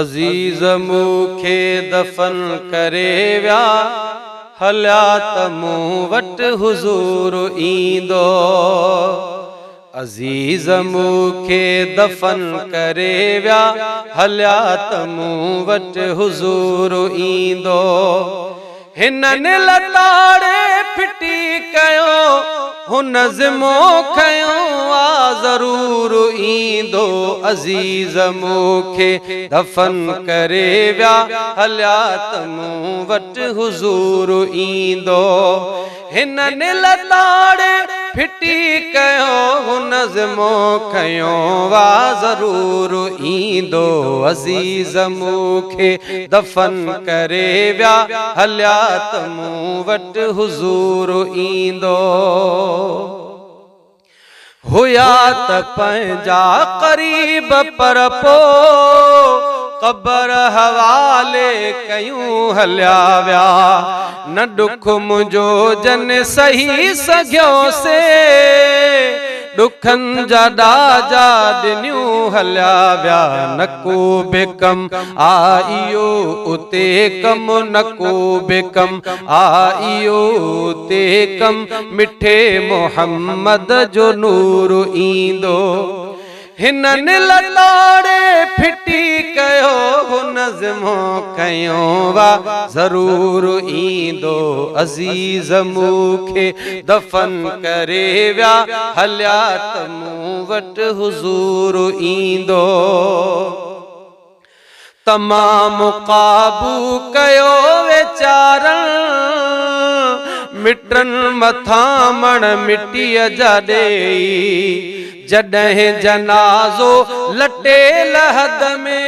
अजीज मूंखे दफन करे विया हलिया त मूं वटि हुज़ूर ईंदो। अजीज मूंखे दफन करे विया हलिया त मूं वटि हुज़ूर ईंदो। हिननि लताड़े फिटी कयो हुन ज़िमो खयो आ ज़रूर ईंदो। अजीज मूंखे दफन करे विया हलिया त मूं वटि हुज़ूर ईंदो। हिननि लताड़े फिटी कयो हुन ज़िमो खयो वा ज़रूर ईंदो। अजीज मूंखे दफन करे विया हलिया त मूं वटि हुज़ूर ईंदो। हुया त पंहिंजा क़रीब पर पोइ क़बर हवाले कयूं हलिया विया। न दुख मुंहिंजो जन सही सघियो से दुखन जा ॾाजा ॾिनियूं हलिया विया। न को बि कम आइयो उते कम न को बि कम आइयो उते कम मिठे मोहम्मद जो नूर ईंदो। हिननि लताड़े फिटी कयो हुन ज़िमो खयो वा ज़रूर ईंदो। अजीज मूंखे दफन करे विया हलिया त मूं वटि हुज़ूर ईंदो। तमामु क़ाबू कयो वीचारनि मिटनि मथां मण मिटीअ जा ॾेई। जॾहिं जनाज़ो लटे लहद में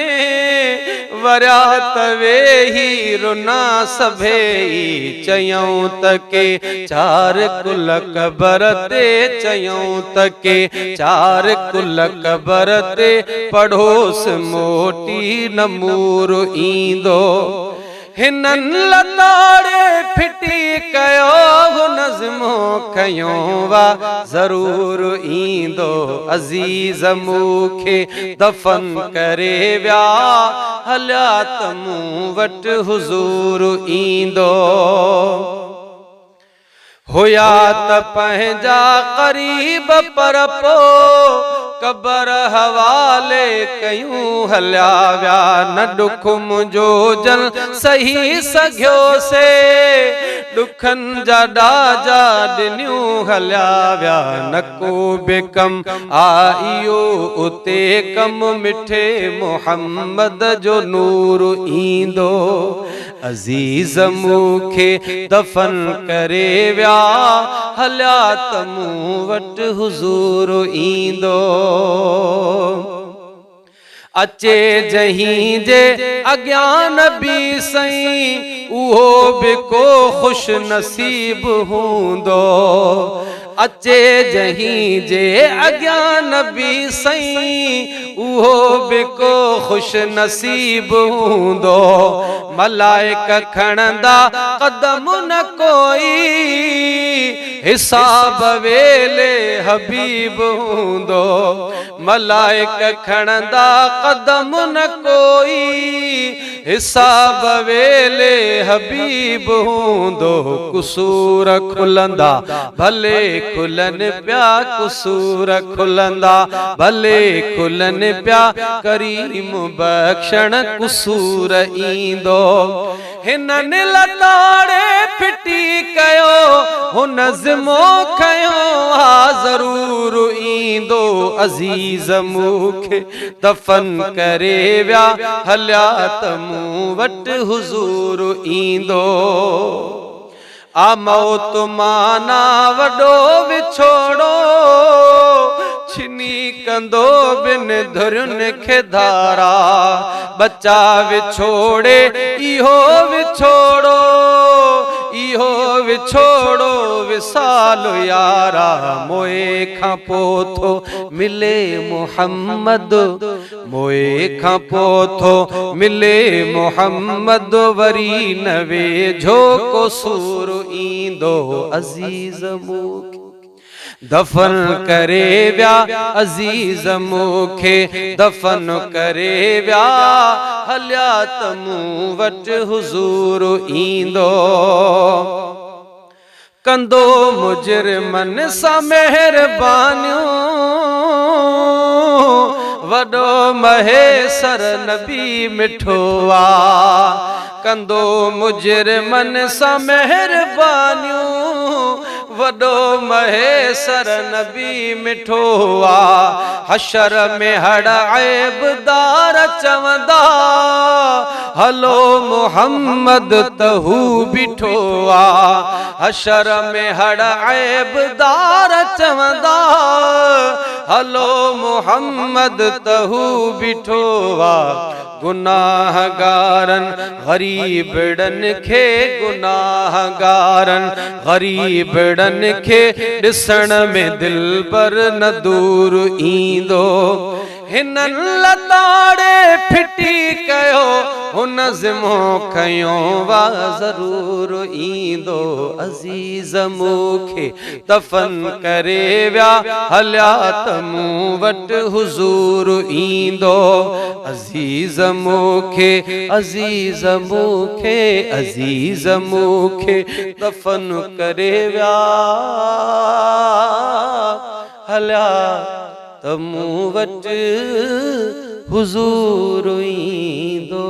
वरिया त वेही रुना सभेई। चयूं त के चार कुल क़बर ते चयूं त के चार कुल क़बर ते पढ़ोस मोटी नमूर ईंदो। हिननि लताड़े फिटी कयो हुन ज़िमो खयो वा ज़रूर ईंदो। अजीज मूंखे दफन करे विया हलिया त मूं वटि हुज़ूर ईंदो। हुया त पंहिंजा क़रीब पर पोइ क़बर हवाले कयूं हलिया विया। न दुख मुंहिंजो जन सही सघियो से दुखन जा ॾाजा ॾिनियूं हलिया विया। न को बि कम आइयो उते कम मिठे मोहम्मद जो नूर ईंदो। अजीज मूंखे दफन करे विया हलिया त मूं वटि हुज़ूर ईंदो। अचे जहीं जे अॻियां नबी सईं उहो बि को ख़ुश नसीब हूंदो। अचे जहीं जे अॻियां नबी सईं उहो बि को ख़ुश नसीब हूंदो। मलाइक खणंदा क़दम न कोई हिसाब वेले हबीब हूंदो। मलाइक खणंदा क़दम न कोई हिसाब वेले हबीब हूंदो। कुसूर खुलंदा भले खुलनि पिया कुसूर खुलंदा भले खुलनि पिया करीम बख़्शण कुसूर ईंदो। हिननि लताड़े फिटी कयो हुन ज़िमो खयो हा ज़रूर ईंदो। अजीज मूंखे दफन करे विया हलिया त मूं वटि हुज़ूर ईंदो। आ मौत माना वॾो विछोड़ो छिनी कंदो बिन धुरियुनि खे धारा। बचा विछोड़े इहो विछोड़ो इहो विछोड़ो विसाल यारा। मोए खां पोइ थो मिले मोहम्मद मोए खां पोइ थो मिले मोहम्मद वरी न वेझो को सूर ईंदो। अजीज मूंखे दफन करे व्या अजीज मूंखे दफन करे व्या हलिया त मूं वटि हुज़ूर ईंदो कंदो मुजरिमन सां मेहरबानियूं वॾो महेसर नबी मिठो आ कंदो मुजरिमन सां मेहरबानियूं वॾो महेसर नबी मिठो आ हशर में हड़ ऐबदार चवंदा हलो मुहम्मद त हू बीठो आ हशर में हड़ ऐबदार चवंदा हलो मुहम्मद त हू बीठो आ गुनाहगारन गरीबड़न खे गुनाहगारन गरीबड़न खे ॾिसण में दिलबर न दूर ईंदो हिनन लताड़े फिटी कयो हुन ज़िमो खयो वा ज़रूर ईंदो अज़ीज़ मूंखे दफन करे व्या हलिया त मूं वटि हुज़ूर ईंदो अज़ीज़ मूंखे अज़ीज़ मूंखे अज़ीज़ मूंखे दफन करे व्या हलिया त मूं वटि हुज़ूर ईंदो।